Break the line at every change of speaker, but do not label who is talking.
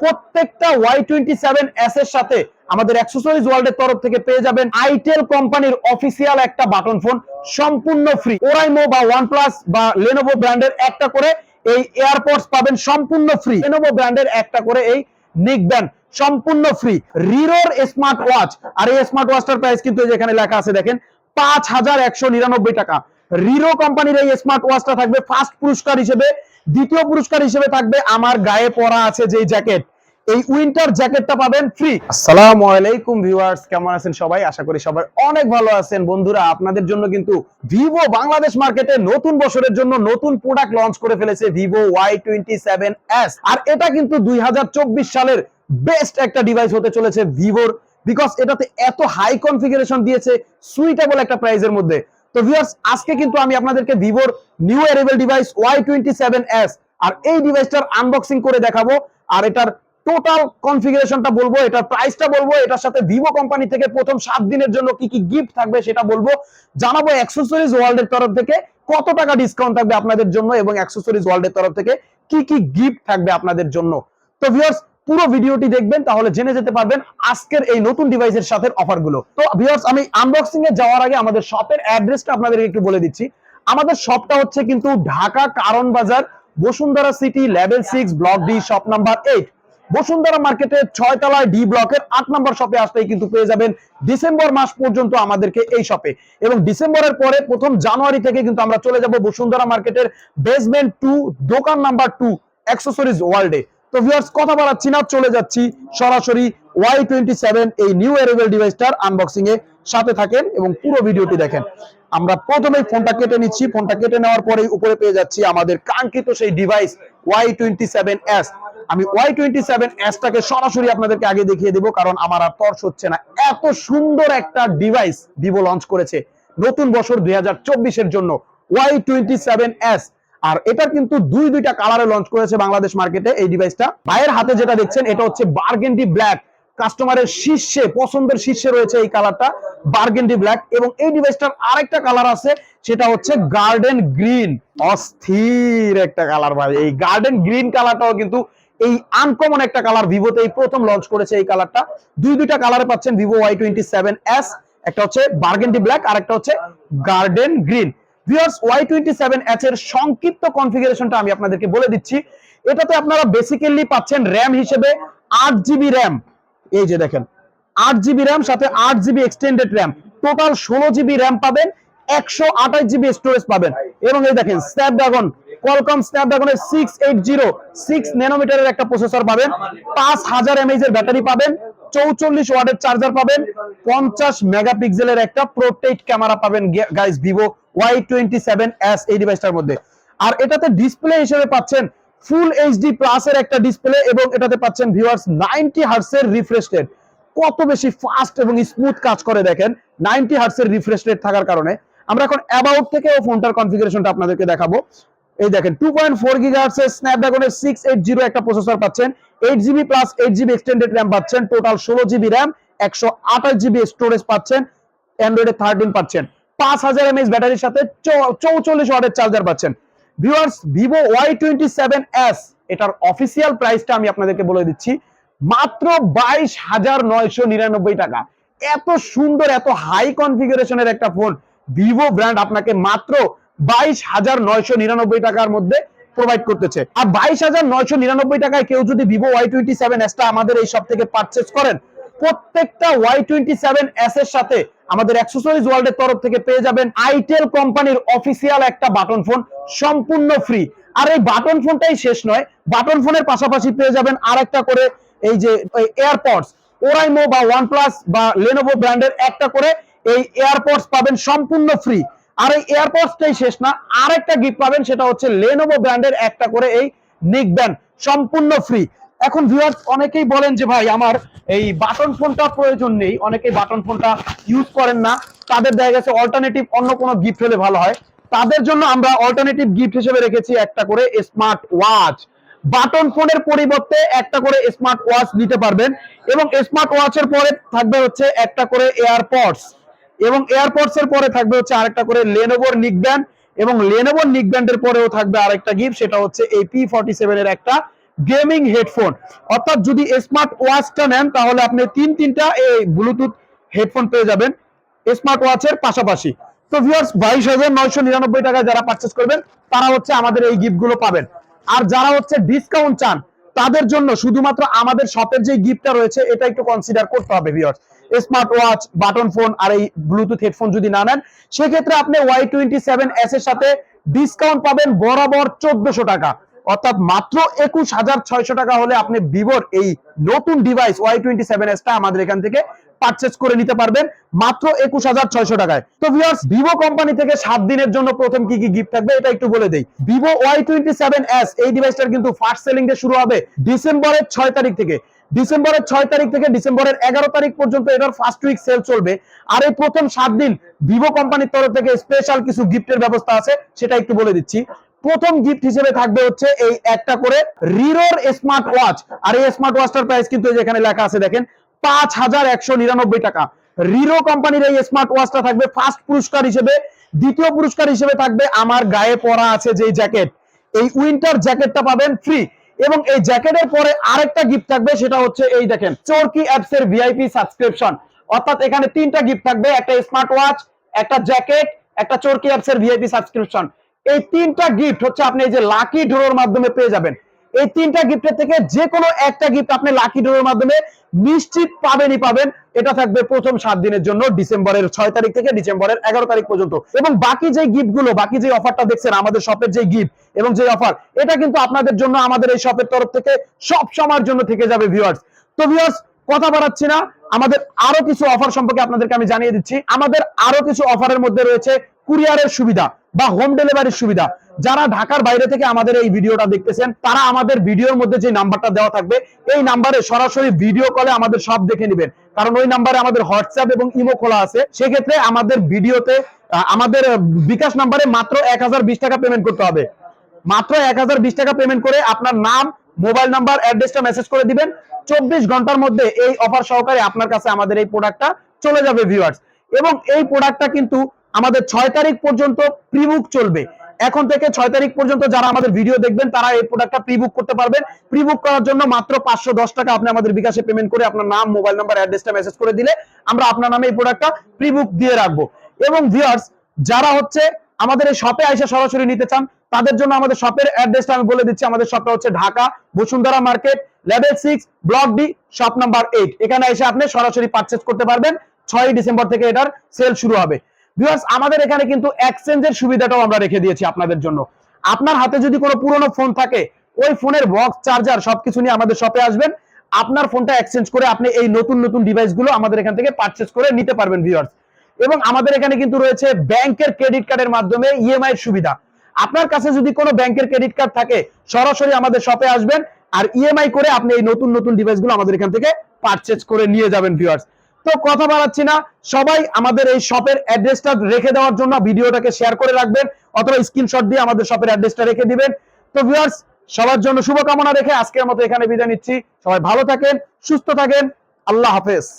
প্রত্যেকটা Y27s এর সাথে আমাদের অ্যাকসেসরিজ ওয়ার্ল্ডের তরফ থেকে পেয়ে যাবেন আইটেল কোম্পানির অফিসিয়াল একটা বাটন ফোন সম্পূর্ণ ফ্রি। ওরাইমো বা ওয়ানপ্লাস বা লেনোভো ব্র্যান্ডের একটা করে এই এয়ারপডস পাবেন সম্পূর্ণ ফ্রি। লেনোভো ব্র্যান্ডের একটা করে এই নিক ব্যান্ড সম্পূর্ণ ফ্রি। রিরোর স্মার্ট ওয়াচ, আর এই স্মার্ট ওয়াচটার প্রাইস কিন্তু যেখানে লেখা আছে দেখেন 5199 টাকা। রিরো কোম্পানির এই স্মার্ট ওয়াচটা থাকবে ফার্স্ট পুরস্কার হিসেবে। দ্বিতীয় পুরস্কার হিসেবে থাকবে আমার গায়ে পরা আছে যে জ্যাকেট, এই উইন্টার জ্যাকেটটা পাবেন ফ্রি। আসসালামু আলাইকুম ভিউয়ার্স, কেমন আছেন সবাই? আশা করি সবাই অনেক ভালো আছেন। বন্ধুরা, আপনাদের জন্য কিন্তু ভিভো বাংলাদেশ মার্কেটে নতুন বছরের জন্য নতুন প্রোডাক্ট লঞ্চ করে ফেলেছে ভিভো Y27s। আর এটা কিন্তু 2024 সালের বেস্ট একটা ডিভাইস হতে চলেছে ভিভোর, বিকজ এটাতে এত হাই কনফিগারেশন দিয়েছে সুইটেবল একটা প্রাইসের মধ্যে। তো ভিউয়ার্স, আজকে কিন্তু আমি আপনাদেরকে ভিভোর নিউ অ্যারাইভাল ডিভাইস Y27s আর এই ডিভাইসটার আনবক্সিং করে দেখাবো, আর এটার টোটাল কনফিগারেশনটা বলবো, এটার প্রাইসটা বলবো, এটার সাথে ভিভো কোম্পানি থেকে প্রথম 7 দিনের জন্য কি কি গিফট থাকবে সেটা বলবো, জানাবো অ্যাকসেসরিজ ওয়ার্ল্ডের তরফ থেকে কত টাকা ডিসকাউন্ট থাকবে আপনাদের জন্য এবং অ্যাকসেসরিজ ওয়ার্ল্ডের তরফ থেকে কি কি গিফট থাকবে আপনাদের জন্য। তো ভিউয়ার্স, পুরো ভিডিওটি দেখবেন, তাহলে জেনে যেতে পারবেন আজকের এই নতুন ডিভাইসের সাথে অফারগুলো। তো ভিউয়ার্স, আমি আনবক্সিং এ যাওয়ার আগে আমাদের শপের অ্যাড্রেসটা আপনাদেরকে একটু বলে দিচ্ছি। আমাদের শপটা হচ্ছে কিন্তু ঢাকা কারণ বাজার, Bashundhara city, level 6, block D, shop number 8, Bashundhara মার্কেটের 6 তলায় ডি ব্লকের 8 নম্বর শপে আসলেই কিন্তু পেয়ে যাবেন ডিসেম্বর মাস পর্যন্ত আমাদেরকে এই শপে। এবং ডিসেম্বরের পরে প্রথম জানুয়ারি থেকে কিন্তু আমরা চলে যাব বসুন্ধরা মার্কেটের বেসমেন্ট 2, দোকান নাম্বার 2, অ্যাকসেসরিজ ওয়ার্ল্ডে। তো ভিউয়ার্স, কথা বাড়াচ্ছি না, চলে যাচ্ছি সরাসরি Y27 এই নিউ অ্যারাইভাল ডিভাইসটার আনবক্সিং এ। সাথে থাকেন এবং পুরো ভিডিওটি দেখেন। আমরা প্রথমেই ফোনটা কেটে নিচ্ছি। ফোনটা কেটে নেওয়ার পরেই উপরে পেয়ে যাচ্ছি আমাদের কাঙ্ক্ষিত সেই ডিভাইস Y27s। আমি Y27s টাকে সরাসরি আপনাদেরকে আগে দেখিয়ে দেব, কারণ আমার আর তর্স হচ্ছে না। এত সুন্দর একটা ডিভাইস ভিভো লঞ্চ করেছে নতুন বছর 2024 এর জন্য Y27s। আর এটা কিন্তু দুইটা কালারে লঞ্চ করেছে বাংলাদেশ মার্কেটে এই ডিভাইসটা। ভাইয়ের হাতে যেটা দেখছেন এটা হচ্ছে বার্গেন্ডি ব্ল্যাক, কাস্টমারের শীর্ষে, পছন্দের শীর্ষে রয়েছে এই কালারটা বার্গেন্ডি ব্ল্যাক। এবং এই ডিভাইসটার আরেকটা কালার আছে, সেটা হচ্ছে গার্ডেন গ্রিন। অস্থির একটা কালার ভাই, এই গার্ডেন গ্রিন কালারটাও কিন্তু এই আনকমন একটা কালার, ভিভোতে এই প্রথম লঞ্চ করেছে এই কালারটা। দুইটা কালারে পাচ্ছেন ভিভো Y27s, একটা হচ্ছে বার্গেন্ডি ব্ল্যাক আর একটা হচ্ছে গার্ডেন গ্রিন। ভিউয়ার্স, Y27s এর সংক্ষিপ্ত কনফিগারেশনটা আমি আপনাদেরকে বলে দিচ্ছি। এটাতে আপনারা বেসিক্যালি পাচ্ছেন র‍্যাম হিসেবে 8GB র‍্যাম। এই যে দেখেন 8GB র‍্যাম, সাথে 8GB extended RAM, total 16GB RAM পাবেন, 128GB স্টোরেজ পাবেন। এবং এই দেখেন স্ন্যাপড্রাগন, কোয়ালকম স্ন্যাপড্রাগনের 680 ন্যানোমিটারের একটা প্রসেসর পাবেন, 5000 mAh এর ব্যাটারি পাবেন, 44 ওয়াটের চার্জার পাবেন, 50 মেগাপিক্সেলের একটা প্রোটেক্ট ক্যামেরা পাবেন গাইস ভিভো Y27s এই ডিভাইসটার মধ্যে। আর এটাতে ডিসপ্লে হিসেবে পাচ্ছেন ফুল HD প্লাস এর একটা ডিসপ্লে, এবং এটাতে পাচ্ছেন ভিউয়ার্স 90 হার্টজ এর রিফ্রেশ রেট। কত বেশি ফাস্ট এবং স্মুথ কাজ করে দেখেন 90 হার্টজ এর রিফ্রেশ রেট থাকার কারণে। আমরা এখন অ্যাবাউট থেকে ফোনটার কনফিগারেশনটা আপনাদেরকে দেখাবো। এই দেখেন 2.4 GHz এর স্ন্যাপড্রাগনের 680 একটা প্রসেসর পাচ্ছেন, 8GB plus 8GB extended RAM পাচ্ছেন, total 16GB RAM, 128GB storage পাচ্ছেন, অ্যান্ড্রয়েডে 13 পাচ্ছেন, 5000 mAh ব্যাটারির সাথে 44 ওয়াটের চার্জার পাচ্ছেন। ভিউয়ার্স, ভিভো Y27s এটার অফিসিয়াল প্রাইসটা আমি আপনাদেরকে বলে দিচ্ছি, মাত্র 22,999 টাকা। এত সুন্দর, এত হাই কনফিগারেশনের একটা ফোন ভিভো ব্র্যান্ড আপনাকে মাত্র 22,999 টাকার মধ্যে প্রোভাইড করতেছে। আর 22,999 টাকায় কেউ যদি ভিভো Y27s টা আমাদের এই সব থেকে পারচেজ করেন, প্রত্যেকটা Y27s এর সাথে আমাদের অ্যাকসেসরিজ ওয়ার্ল্ডের তরফ থেকে পেয়ে যাবেন আইটেল কোম্পানির অফিসিয়াল একটা বাটন ফোন সম্পূর্ণ ফ্রি। আর এই বাটন ফোনটাই শেষ নয়, বাটন ফোনের পাশাপাশি পেয়ে যাবেন আরেকটা করে এই যে এয়ারপডস, ওরাইমো বা ওয়ানপ্লাস বা লেনোভো ব্র্যান্ডের একটা করে এই এয়ারপডস পাবেন সম্পূর্ণ ফ্রি। আর এই এয়ারপডসটাই শেষ না, আরেকটা গিফট পাবেন, সেটা হচ্ছে লেনোভো ব্র্যান্ডের একটা করে এই নিক ব্যান্ড সম্পূর্ণ ফ্রি। এখন ভিউয়ার্স, অনেকেই বলেন যে ভাই আমার এই বাটন ফোনটা প্রয়োজন নেই, অনেকেই বাটন ফোনটা ইউজ করেন না, তাদের দেখা গেছে অল্টারনেটিভ অন্য কোনো গিফট হলে ভালো হয়। তাদের জন্য আমরা অল্টারনেটিভ গিফট হিসেবে রেখেছি একটা করে স্মার্ট ওয়াচ। বাটন ফোনের পরিবর্তে একটা করে স্মার্ট ওয়াচ নিতে পারবেন, এবং স্মার্ট ওয়াচের পরে থাকবে হচ্ছে একটা করে এয়ারপডস, এবং এয়ারপডস এর পরে থাকবে হচ্ছে আরেকটা করে লেনোভোর নিক ব্যান্ড, এবং লেনোভোর নিক ব্যান্ডের পরেও থাকবে আরেকটা গিফট, সেটা হচ্ছে এই P47 এর একটা গেমিং হেডফোন, অর্থাৎ যদি স্মার্ট ওয়াচটা নেন তাহলে আপনি তিনটা এই ব্লুটুথ হেডফোন পেয়ে যাবেন স্মার্ট ওয়াচের পাশাপাশি। তো ভিউয়ার্স 22,999 টাকায় যারা পারচেজ করবেন তারা হচ্ছে আমাদের এই গিফটগুলো পাবেন। আর যারা হচ্ছে ডিসকাউন্ট চান তাদের জন্য শুধুমাত্র আমাদের শপের যে গিফটটা রয়েছে এটা একটু কনসিডার করতে হবে viewers. Smart watch, button phone আর এই ব্লুটুথ হেডফোন যদি না নেন সেক্ষেত্রে আপনি Y27s এর সাথে ডিসকাউন্ট পাবেন বরাবর 1400 টাকা, অর্থাৎ মাত্র 21,600 টাকা হলে আপনি ভিভোর এই নতুন ডিভাইস Y27s টা আমাদের এখান থেকে পারচেজ করে নিতে পারবেন মাত্র 21,600 টাকায়। তো ভিউয়ার্স ভিভো কোম্পানি থেকে 7 দিনের জন্য প্রথম কি কি গিফট থাকবে এটা একটু বলে দেই। ভিভো Y27s এই ডিভাইসটার কিন্তু ফার্স্ট সেলিং ডে শুরু হবে ডিসেম্বরের 6 তারিখ থেকে। ডিসেম্বরের 6 তারিখ থেকে ডিসেম্বরের 11 তারিখ পর্যন্ত এটার ফার্স্ট উইক সেল চলবে। আর এই প্রথম 7 দিন ভিভো কোম্পানির তরফ থেকে স্পেশাল কিছু গিফটের ব্যবস্থা আছে সেটা একটু বলে দিচ্ছি। প্রথম গিফট হিসেবে থাকবে হচ্ছে এই একটা করে রিরোর স্মার্ট ওয়াচ। আর এই স্মার্ট ওয়াচটার প্রাইস কিন্তু এখানে লেখা আছে দেখেন 5,199 টাকা। রিরো কোম্পানির এই স্মার্ট ওয়াচটা থাকবে ফার্স্ট পুরস্কার হিসেবে। দ্বিতীয় পুরস্কার হিসেবে থাকবে আমার গায়ে পরা আছে যে জ্যাকেট, এই উইন্টার জ্যাকেটটা পাবেন ফ্রি। এবং এই জ্যাকেটের পরে আরেকটা গিফট থাকবে সেটা হচ্ছে এই দেখেন চরকি অ্যাপস এর ভিআইপি সাবস্ক্রিপশন। অর্থাৎ এখানে তিনটা গিফট থাকবে, একটা স্মার্ট ওয়াচ, একটা জ্যাকেট, একটা চরকি অ্যাপস এর ভিআইপি সাবস্ক্রিপশন। এই তিনটা গিফট হচ্ছে আপনি এই যে লাকি ড্রোর মাধ্যমে পেয়ে যাবেন। এই তিনটা গিফটের থেকে যে কোনো একটা গিফট আপনি লাকি ড্রোর মাধ্যমে নিশ্চিত পাবেনই পাবেন। এটা থাকবে প্রথম 7 দিনের জন্য ডিসেম্বরের 6 তারিখ থেকে ডিসেম্বরের 11 তারিখ পর্যন্ত। এবং বাকি যে গিফটগুলো, বাকি যে অফারটা দেখছেন আমাদের শপের যে গিফট এবং যে অফার, এটা কিন্তু আপনাদের জন্য আমাদের এই শপের তরফ থেকে সব সময়ের জন্য থেকে যাবে ভিউয়ার্স। তো ভিউয়ার্স কথা বাড়াচ্ছি না, আমাদের আরো কিছু অফার সম্পর্কে আপনাদেরকে আমি জানিয়ে দিচ্ছি। আমাদের আরো কিছু অফারের মধ্যে রয়েছে কুরিয়ারের সুবিধা বা হোম ডেলিভারির সুবিধা। যারা ঢাকার বাইরে থেকে আমাদের এই ভিডিওটা দেখতেছেন তারা আমাদের ভিডিওর মধ্যে যে নাম্বারটা দেওয়া থাকবে এই নাম্বারে সরাসরি ভিডিও কলে আমাদের সব দেখে নেবেন, কারণ ওই নাম্বারে আমাদের হোয়াটসঅ্যাপ এবং ইমো খোলা আছে। সেক্ষেত্রে আমাদের ভিডিওতে আমাদের বিকাশ নাম্বারে মাত্র 1,020 টাকা পেমেন্ট করতে হবে। মাত্র 1,020 টাকা পেমেন্ট করে আপনার নাম, মোবাইল নাম্বার, অ্যাড্রেসটা মেসেজ করে দিবেন। 24 ঘন্টার মধ্যে এই অফার সহকারে আপনার কাছে আমাদের এই প্রোডাক্টটা চলে যাবে ভিউয়ার্স। এবং এই প্রোডাক্টটা কিন্তু আমাদের 6 তারিখ পর্যন্ত প্রিবুক চলবে। এখন থেকে 6 তারিখ পর্যন্ত যারা আমাদের ভিডিও দেখবেন তারা এই প্রোডাক্টটা প্রিবুক করতে পারবেন। প্রিবুক করার জন্য মাত্র 510 টাকা আপনি আমাদের বিকাশে পেমেন্ট করে আপনার নাম, মোবাইল নাম্বার, অ্যাড্রেসটা মেসেজ করে দিলে আমরা আপনার নামে এই প্রোডাক্টটা প্রিবুক দিয়ে রাখবো। এবং ভিউয়ার্স যারা হচ্ছে আমাদের এই শপে এসে সরাসরি নিতে চান তাদের জন্য আমাদের শপের অ্যাড্রেসটা আমি বলে দিচ্ছি। আমাদের শপটা হচ্ছে Dhaka Bashundhara market, level 6, block D, shop number 8। এখানে এসে আপনি সরাসরি পারচেজ করতে পারবেন। 6 ডিসেম্বর থেকে এটার সেল শুরু হবে। ভিউয়ার্স আমাদের এখানে কিন্তু এক্সচেঞ্জের সুবিধাটাও আমরা রেখে দিয়েছি আপনাদের জন্য। আপনার হাতে যদি কোনো পুরনো ফোন থাকে ওই ফোনের বক্স, চার্জার সবকিছু নিয়ে আমাদের শপে আসবেন। আপনার ফোনটা এক্সচেঞ্জ করে আপনি এই নতুন নতুন ডিভাইসগুলো আমাদের এখান থেকে পারচেজ করে নিতে পারবেন ভিউয়ার্স। এবং আমাদের এখানে কিন্তু রয়েছে ব্যাংকের ক্রেডিট কার্ডের মাধ্যমে ইএমআই এর সুবিধা। আপনার কাছে যদি কোনো ব্যাংকের ক্রেডিট কার্ড থাকে সরাসরি আমাদের শপে আসবেন আর ইএমআই করে আপনি এই নতুন নতুন ডিভাইসগুলো আমাদের এখান থেকে পারচেজ করে নিয়ে যাবেন ভিউয়ার্স। তো কথা বাড়াচ্ছি না, সবাই আমাদের এই শপের অ্যাড্রেসটা রেখে দেওয়ার জন্য ভিডিওটাকে শেয়ার করে রাখবেন অথবা স্ক্রিনশট দিয়ে আমাদের শপের অ্যাড্রেসটা রেখে দিবেন। তো ভিউয়ার্স সবার জন্য শুভকামনা রেখে আজকের মতো এখানে বিদায় নিচ্ছি। সবাই ভালো থাকেন, সুস্থ থাকেন, আল্লাহ হাফেজ।